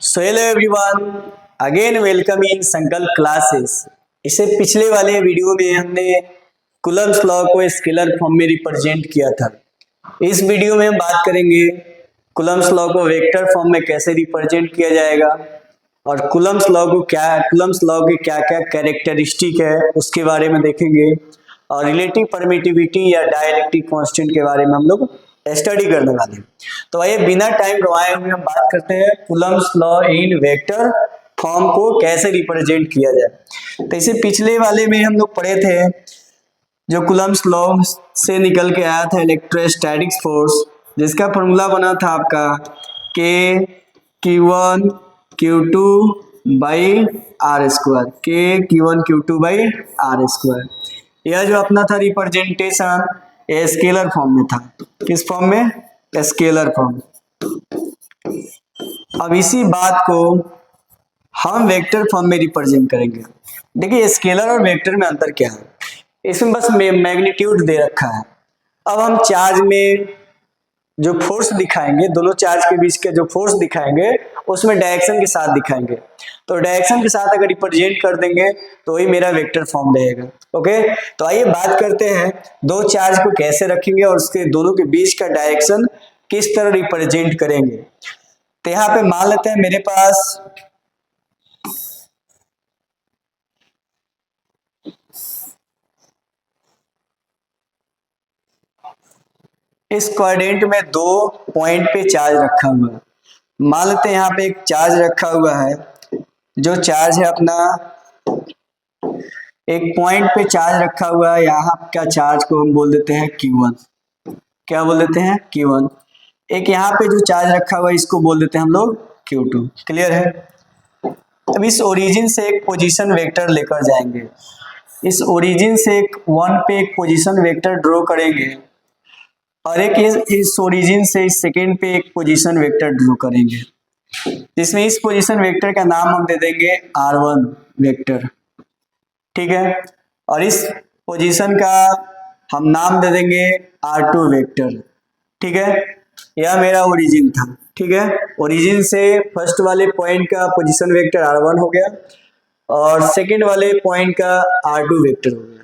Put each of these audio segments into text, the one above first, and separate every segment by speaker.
Speaker 1: So hello everyone, again welcome in संकल्प classes. इससे पिछले वाले वीडियो में हमने कूलम्ब्स लॉ को स्केलर फॉर्म में रिप्रेजेंट किया था। इस वीडियो में हम बात करेंगे कूलम्ब्स लॉ को वेक्टर फॉर्म में कैसे रिप्रेजेंट किया जाएगा और कूलम्ब्स लॉ के क्या क्या कैरेक्टरिस्टिक है उसके बारे में देखेंगे और रिलेटिव परमिटिविटी या डाइलेक्ट्रिक कांस्टेंट के बारे में हम लोग स्टडी करने वाले हैं। तो आइए बिना टाइम गवाए हुए हम बात करते हैं Coulomb's law in vector form को कैसे रिप्रेजेंट किया जाए। तो इसे पिछले वाले में हम लोग पढ़े थे, जो कूलम्ब्स लॉ से निकल के आया था इलेक्ट्रोस्टैटिक्स फोर्स, जिसका फॉर्मूला बना था आपका के Q1 Q2 by R square, के Q1 Q2 by R square. यह जो अपना था रिप्रेजेंटेशन स्केलर फॉर्म में था। किस फॉर्म में? Scalar form. अब इसी बात को हम वेक्टर फॉर्म में रिप्रेजेंट करेंगे। देखिए स्केलर और वेक्टर में अंतर क्या है, इसमें बस मैग्नीट्यूड दे रखा है। अब हम चार्ज में जो फोर्स दिखाएंगे, दोनों चार्ज के बीच के जो फोर्स दिखाएंगे उसमें डायरेक्शन के साथ दिखाएंगे। तो डायरेक्शन के साथ अगर रिप्रेजेंट कर देंगे तो वही मेरा वेक्टर फॉर्म रहेगा। ओके, तो आइए बात करते हैं दो चार्ज को कैसे रखेंगे और उसके दोनों के बीच का डायरेक्शन किस तरह रिप्रेजेंट करेंगे। तो यहाँ पे मान लेते हैं मेरे पास इस क्वाड्रेंट में दो पॉइंट पे चार्ज रखा हुआ है। मान लेते हैं यहाँ पे एक चार्ज रखा हुआ है, जो चार्ज है अपना एक पॉइंट पे चार्ज रखा हुआ है। यहाँ का चार्ज को हम बोल देते हैं Q1। क्या बोल देते हैं? Q1। एक यहाँ पे जो चार्ज रखा हुआ है इसको बोल देते हैं हम लोग Q2। क्लियर है? अब इस ओरिजिन से एक पोजीशन वेक्टर लेकर जाएंगे। इस ओरिजिन से एक 1 पे एक पोजीशन वेक्टर ड्रॉ करेंगे और एक इस ओरिजिन से इस सेकेंड पे एक पोजीशन वेक्टर ड्रॉ करेंगे, जिसमें इस पोजीशन वेक्टर का नाम हम दे देंगे R1 वेक्टर। ठीक है, और इस पोजीशन का हम नाम दे देंगे R2 वेक्टर। ठीक है, यह मेरा ओरिजिन था। ठीक है, ओरिजिन से फर्स्ट वाले पॉइंट का पोजीशन वेक्टर R1 हो गया और सेकेंड वाले पॉइंट का R2 वेक्टर हो गया।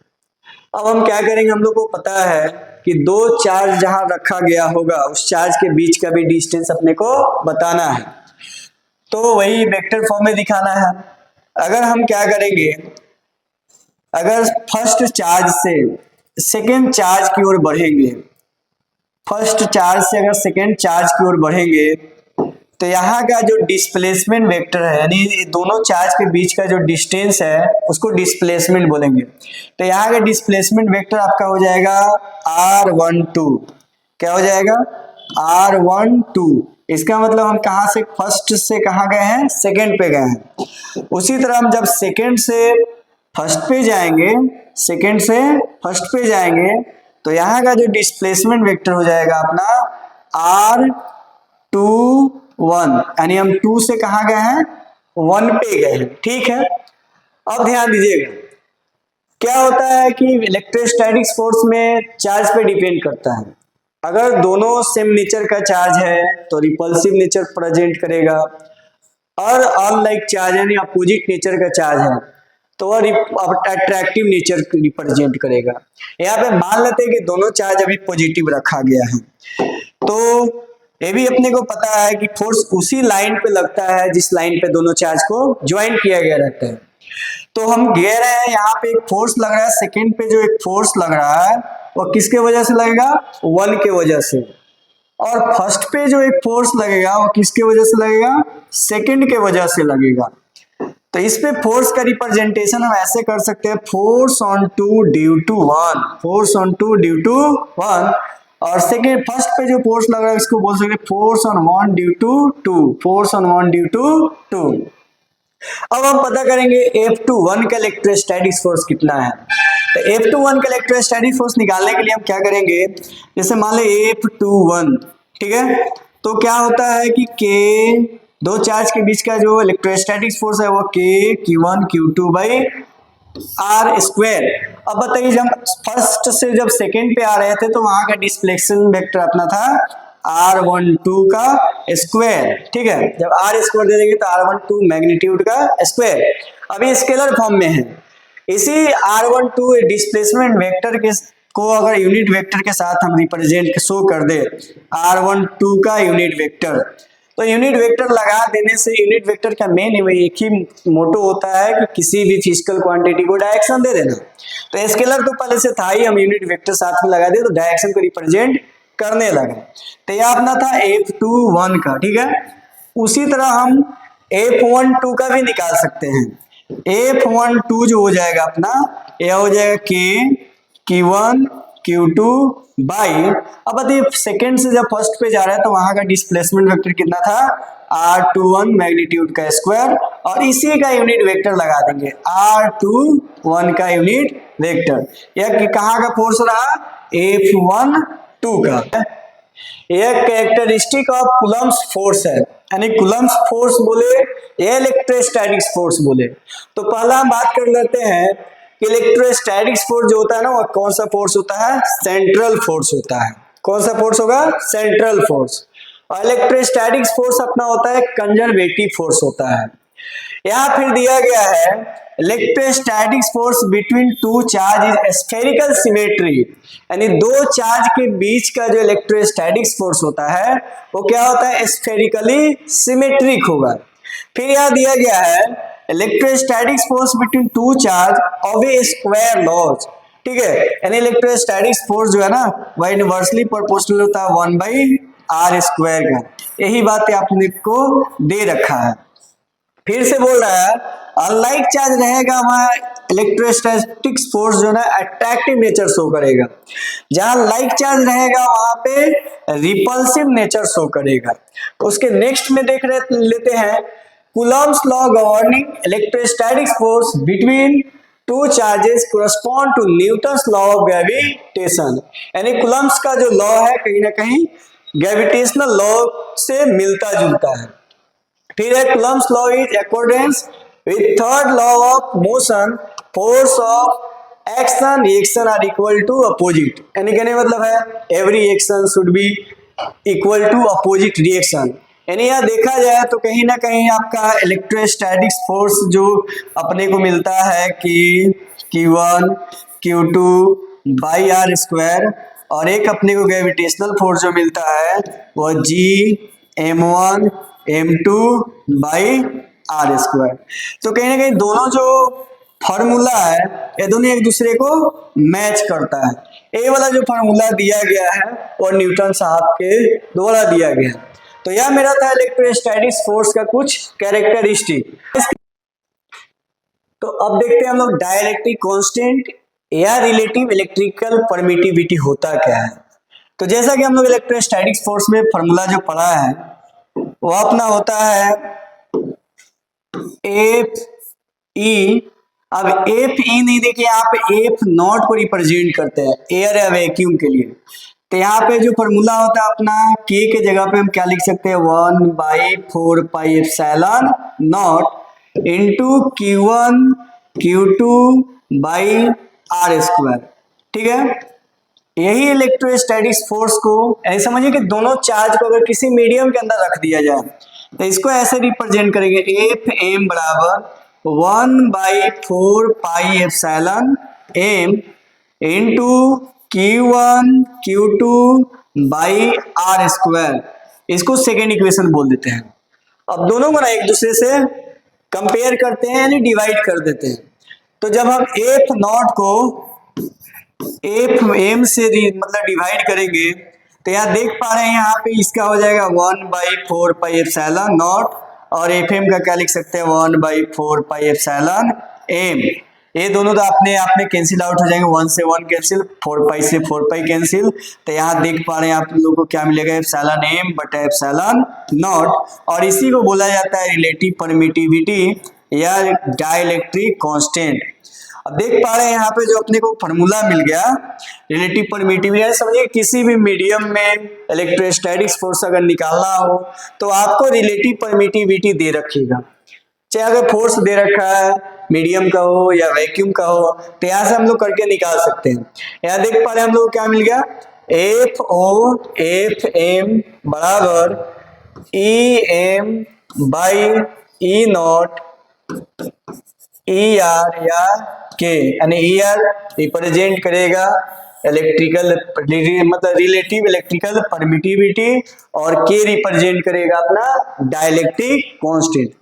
Speaker 1: अब हम क्या करेंगे, हम लोग को पता है कि दो चार्ज जहां रखा गया होगा उस चार्ज के बीच का भी डिस्टेंस अपने को बताना है, तो वही वेक्टर फॉर्म में दिखाना है। अगर हम क्या करेंगे, अगर फर्स्ट चार्ज से सेकेंड चार्ज की ओर बढ़ेंगे, फर्स्ट चार्ज से अगर सेकेंड चार्ज की ओर बढ़ेंगे तो यहाँ का जो डिस्प्लेसमेंट वेक्टर है, यानी दोनों चार्ज के बीच का जो डिस्टेंस है उसको डिस्प्लेसमेंट बोलेंगे। तो यहाँ का डिस्प्लेसमेंट वेक्टर आपका हो जाएगा R12। क्या हो जाएगा? R12। इसका मतलब हम कहाँ से फर्स्ट से कहाँ गए हैं? सेकेंड पे गए हैं। उसी तरह हम जब सेकेंड से फर्स्ट पे जाएंगे, सेकेंड से फर्स्ट पे जाएंगे तो यहाँ का जो डिस्प्लेसमेंट वेक्टर हो जाएगा अपना R21, यानी हम 2 से कहाँ गए हैं? 1 पे गए हैं। ठीक है, अब ध्यान दीजिएगा क्या होता है कि इलेक्ट्रोस्टैटिक्स फोर्स में चार्ज पे डिपेंड करता है। अगर दोनों सेम नेचर का चार्ज है तो रिपल्सिव नेचर प्रेजेंट करेगा, और अनलाइक चार्ज यानी अपोजिट नेचर का चार्ज है तो वह अट्रैक्टिव नेचर रिप्रेजेंट करेगा। यहाँ पे मान लेते हैं कि दोनों चार्ज अभी पॉजिटिव रखा गया है, तो ये भी अपने को पता है कि फोर्स उसी लाइन पे लगता है जिस लाइन पे दोनों चार्ज को ज्वाइन किया गया रहता है। तो हम कह रहे हैं यहाँ पे एक फोर्स लग रहा है, सेकेंड पे जो एक फोर्स लग रहा है वो किसके वजह से लगेगा? 1 के वजह से। और फर्स्ट पे जो एक फोर्स लगेगा वो किसके वजह से लगेगा? सेकेंड के वजह से लगेगा। तो इस पे फोर्स का रिप्रेजेंटेशन हम ऐसे कर सकते हैं, force on two due to 1, force on two due to 1। और सेकेंड फर्स्ट पे जो फोर्स लग रहा है इसको बोल सकते हैं force on 1 due to 2, force on 1 due to 2। अब हम पता करेंगे F21 का इलेक्ट्रोस्टैटिक फोर्स कितना है। तो F21 का इलेक्ट्रोस्टैटिक फोर्स निकालने के लिए हम क्या करेंगे, जैसे मान ले F21, ठीक है, तो क्या होता है कि K, दो चार्ज के बीच का जो इलेक्ट्रोस्टैटिक फोर्स है वो K Q1 Q2 by R square. अब बताइए जब फर्स्ट से जब सेकेंड पे आ रहे थे तो वहां का डिस्प्लेसमेंट वेक्टर अपना था r12 का स्क्वायर, ठीक है। जब r स्क्वायर दे देंगे तो r12 मैग्नीट्यूड का स्क्वायर, अभी स्केलर फॉर्म में है। इसी r12 डिस्प्लेसमेंट वेक्टर के को अगर यूनिट वेक्टर के साथ हम रिप्रेजेंट शो कर दे, r12 का यूनिट वेक्टर, तो यूनिट वेक्टर लगा देने से यूनिट वेक्टर का मेन एक ही मोटो होता है कि किसी भी फिजिकल क्वांटिटी को डायरेक्शन दे देना। तो स्केलर तो पहले से था ही, हम यूनिट वेक्टर साथ में लगा दे तो डायरेक्शन को रिप्रेजेंट करने लगे। तो यह अपना था F21 का, ठीक है। उसी तरह हम F12 का भी निकाल सकते हैं। F12 जो हो जाएगा अपना, यह हो जाएगा Q1 Q2 बाई, अब बताइए सेकेंड से जब फर्स्ट पे जा रहा है तो वहां का डिस्प्लेसमेंट वेक्टर कितना था, r21 मैग्नीट्यूड का स्क्वायर, और इसी का यूनिट वेक्टर लगा देंगे r21 का यूनिट वेक्टर। यह कहाँ का फोर्स रहा, F12 का। यह कैरेक्टरिस्टिक ऑफ कूलम्ब्स फोर्स है, यानी कूलम्ब्स फोर्स बोले या इलेक्ट्रोस्टैटिक्स फोर्स बोले। तो पहला हम बात कर लेते हैं कि इलेक्ट्रोस्टैटिक्स फोर्स जो होता है ना, वो कौन सा फोर्स होता है, सेंट्रल फोर्स होता है। कौन सा फोर्स होगा, सेंट्रल फोर्स। और इलेक्ट्रोस्टैटिक्स फोर्स अपना होता है कंजर्वेटिव फोर्स होता है। यहाँ फिर दिया गया है electrostatics force between two charge is spherical symmetry, यानी दो चार्ज के बीच का जो इलेक्ट्रोस्टैटिक्स फोर्स होता है वो क्या होता है, स्फेरिकली सिमेट्रिक होगा। फिर यहाँ दिया गया है electrostatics force between two charge of a square laws, ठीक है। यानी इलेक्ट्रोस्टैटिक्स फोर्स जो है ना वह इनवर्सली प्रोपोर्शनल होता है 1/r स्क्वायर का। यही बात आपने को दे रखा है। फिर से बोल रहा है अनलाइक चार्ज रहेगा वहां इलेक्ट्रोस्टैटिक्स फोर्स जो है अट्रैक्टिव नेचर शो करेगा, जहां लाइक चार्ज रहेगा वहां पे रिपल्सिव नेचर शो करेगा। उसके नेक्स्ट में देख लेते हैं Coulomb's law governing electrostatics force between two charges correspond to Newton's law of gravitation, यानी कूलम्ब्स का जो लॉ है कहीं ना कहीं ग्रेविटेशनल लॉ से मिलता जुलता है। फिर है Coulomb's law is accordance with third law of motion, force of action reaction are equal to opposite, यानी कहने मतलब है every action should be equal to opposite reaction. यानी यह देखा जाए तो कहीं ना कहीं आपका इलेक्ट्रोस्टैटिक्स फोर्स जो अपने को मिलता है कि Q1 Q2 by R square, और एक अपने को ग्रेविटेशनल फोर्स जो मिलता है वो G(m1 m2 by R square. तो कहीं ना कहीं दोनों जो फॉर्मूला है ये दोनों एक दूसरे को मैच करता है। ये वाला जो फॉर्मूला दिया गया है वो न्यूटन साहब के द्वारा दिया गया है। तो यह मेरा था इलेक्ट्रोस्टैटिक्स फोर्स का कुछ कैरेक्टरिस्टिक। तो अब देखते हैं हम लोग डाइलेक्ट्रिक कांस्टेंट या रिलेटिव इलेक्ट्रिकल परमिटिविटी होता क्या है। तो जैसा कि हम लोग इलेक्ट्रोस्टैटिक्स फोर्स में फॉर्मूला जो पढ़ा है वो अपना होता है एफ ई। अब एफ ई नहीं देखिए, यहाँ पे एफ नॉट को रिप्रेजेंट करते हैं एयर या वैक्यूम के लिए। तो यहाँ पे जो फॉर्मूला होता है अपना के जगह पे हम क्या लिख सकते हैं 1/4πε0 into Q1 Q2 by R square, ठीक है। यही इलेक्ट्रोस्टैटिक्स फोर्स को ऐसे समझिए कि दोनों चार्ज को अगर किसी मीडियम के अंदर रख दिया जाए तो इसको ऐसे रिप्रेजेंट करेंगे एफ एम बराबर 1/4πε0 into Q1 Q2 by R square. इसको सेकेंड इक्वेशन बोल देते हैं। अब दोनों को ना एक दूसरे से कंपेयर करते हैं यानी डिवाइड कर देते हैं। तो जब हम एफ नॉट को एफ एम से मतलब डिवाइड करेंगे तो यहाँ देख पा रहे हैं यहाँ पे इसका हो जाएगा 1/4πε0, और एफ एम का क्या लिख सकते हैं 1/4πε0m। ये दोनों तो अपने आप में कैंसिल आउट हो जाएंगे, 1 से 1 कैंसिल, 4π से 4π कैंसिल। तो यहाँ देख पा रहे हैं आप लोगों को क्या मिलेगा एप्सिलॉन m बटा एप्सिलॉन नॉट, और इसी को बोला जाता है रिलेटिव परमिटिविटी या डाइलेक्ट्रिक कांस्टेंट। अब देख पा रहे हैं यहाँ पे जो अपने को फॉर्मूला मिल गया रिलेटिव परमिटिविटी, समझिए किसी भी मीडियम में इलेक्ट्रोस्टैटिक्स फोर्स अगर निकालना हो तो आपको रिलेटिव परमिटिविटी दे रखेगा, चाहे अगर फोर्स दे रखा है मीडियम का हो या वैक्यूम का हो, तो यहाँ से हम लोग करके निकाल सकते हैं। यहाँ देख पा रहे हैं हम लोग क्या मिल गया एफ ओ एफ एम बराबर E M by E naught E R या के, यानी ई आर रिप्रेजेंट करेगा इलेक्ट्रिकल मतलब रिलेटिव इलेक्ट्रिकल परमिटिविटी और के रिप्रेजेंट करेगा अपना डाइलेक्ट्रिक कांस्टेंट।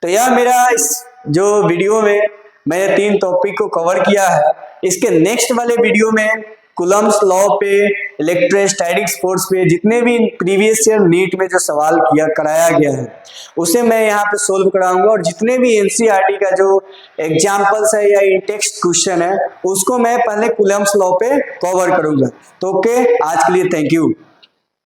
Speaker 1: तो यह मेरा इस जो वीडियो में मैंने 3 टॉपिक को कवर किया है। इसके नेक्स्ट वाले वीडियो में कूलम्ब्स लॉ पे, इलेक्ट्रोस्टैटिक्स फोर्स पे जितने भी प्रीवियस ईयर नीट में जो सवाल किया कराया गया है उसे मैं यहाँ पे सोल्व कराऊंगा, और जितने भी एनसीईआरटी का जो एग्जांपल्स है या टेक्स्ट क्वेश्चन है उसको मैं पहले कूलम्ब्स लॉ पे कवर करूंगा। तो ओके, आज के लिए थैंक यू।